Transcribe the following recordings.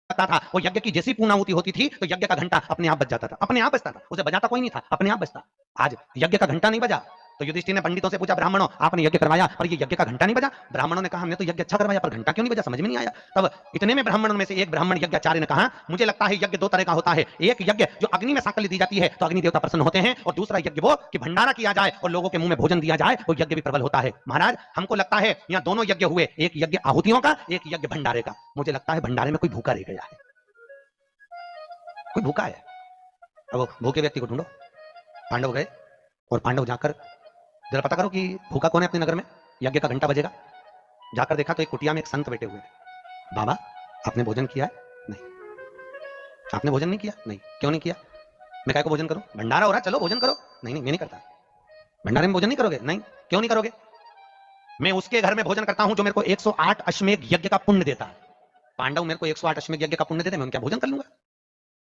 लगता था, वो यज्ञ की जैसी पूर्णाहुति होती थी तो यज्ञ का घंटा अपने आप बज जाता था, अपने आप बजता था, उसे बजाता कोई नहीं था, अपने आप बजता। आज यज्ञ का घंटा नहीं बजा तो युधिष्ठिर ने पंडितों से पूछा, ब्राह्मणों आपने यज्ञ करवाया पर ये यज्ञ का घंटा नहीं बजा। ब्राह्मणों ने कहा हमने तो यज्ञ अच्छा करवाया पर घंटा क्यों नहीं बजा, समझ में नहीं आया। तब इतने में ब्राह्मणों में से एक ब्राह्मण यज्ञाचार्य ने कहा, मुझे लगता है यज्ञ दो तरह का होता है, एक यज्ञ जो अग्नि में सांकल दी जाती है तो अग्नि देवता प्रसन्न होते हैं, और दूसरा यज्ञ वो कि भंडारा किया जाए और लोगों के मुंह में भोजन दिया जाए, वो यज्ञ भी प्रबल होता है। महाराज हमको लगता है यहाँ दोनों यज्ञ हुए, एक यज्ञ आहुतियों का, एक यज्ञ भंडारे का। मुझे लगता है भंडारे में कोई भूखा रह गया है, कोई भूखा है। अब भूखे व्यक्ति को ढूंढो। पांडव गए और पांडव जाकर जरा पता करो कि भूखा कौन है अपने नगर में, यज्ञ का घंटा बजेगा। जाकर देखा तो एक कुटिया में एक संत बैठे हुए हैं। बाबा आपने भोजन किया है? नहीं। आपने भोजन नहीं किया? नहीं। क्यों नहीं किया? मैं काय को भोजन करूं, भंडारा हो रहा, चलो भोजन करो। नहीं नहीं मैं नहीं करता। भंडारे में भोजन नहीं करोगे? नहीं। क्यों नहीं करोगे? मैं उसके घर में भोजन करता हूं जो मेरे को 108 अश्वमेध यज्ञ का पुण्य देता है। पांडव मेरे को 108 अश्वमेध यज्ञ का पुण्य देते, मैं उनका भोजन कर लूंगा।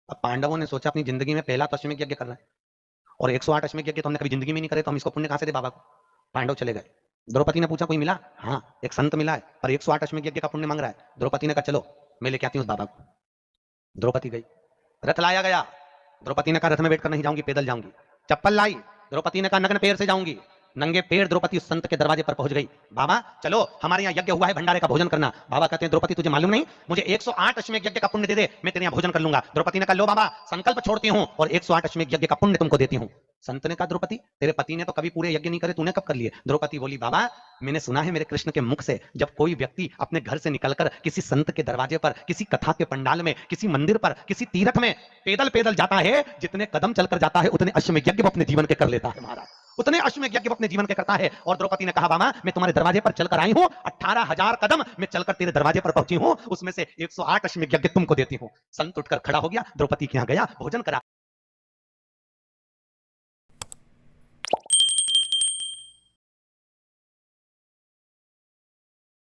अब पांडवों ने सोचा अपनी जिंदगी में पहला तो अश्वमेध यज्ञ कर रहा है और 108 अश्वमेध यज्ञ तो हमने कभी जिंदगी में नहीं करे, तो हम इसको पुण्य कहां से दे बाबा को। पांडव चले गए। द्रौपदी ने पूछा कोई मिला? हाँ एक संत मिला है पर 108 अश्वमेध यज्ञ का पुण्य मांग रहा है। द्रौपदी ने कहा चलो मैं लेके आती हूँ उस बाबा को। द्रौपदी गई, रथ लाया गया। द्रौपदी ने कहा रथ में बैठकर नहीं जाऊंगी, पैदल जाऊंगी। चप्पल लाई, द्रौपदी ने कहा नग्न पैर से जाऊंगी। नंगे पैर द्रौपदी उस संत के दरवाजे पर पहुंच गई। बाबा चलो हमारे यहाँ यज्ञ हुआ है, भंडारे का भोजन करना। बाबा कहते हैं द्रौपदी तुझे मालूम नहीं, मुझे 108 अश्वमेध यज्ञ का पुण्य दे दे, मैं तेरे यहाँ भोजन कर लूंगा। द्रौपदी ने कहा लो बाबा संकल्प छोड़ती हूँ और 108 अश्वमेध यज्ञ का पुण्य तुमको देती हूँ। संत ने कहा द्रौपदी तेरे पति ने तो कभी पूरे यज्ञ नहीं करे, तूने कब कर लिए? द्रौपदी बोली बाबा मैंने सुना है मेरे कृष्ण के मुख से, जब कोई व्यक्ति अपने घर से निकलकर किसी संत के दरवाजे पर, किसी कथा के पंडाल में, किसी मंदिर पर, किसी तीर्थ में पैदल पैदल जाता है, जितने कदम चलकर जाता है उतने अश्वमेध यज्ञ वो अपने जीवन के कर लेता है महाराज, उतने अश्वमेध यज्ञ वो अपने जीवन के करता है। और द्रौपदी ने कहा बाबा मैं तुम्हारे दरवाजे पर चलकर आई हूं, 18,000 कदम मैं चलकर तेरे दरवाजे पर पहुंची हूं, उसमें से 108 अश्वमेध यज्ञ तुमको देती हूं। संत उठकर खड़ा हो गया, द्रौपदी के यहां गया, भोजन करा।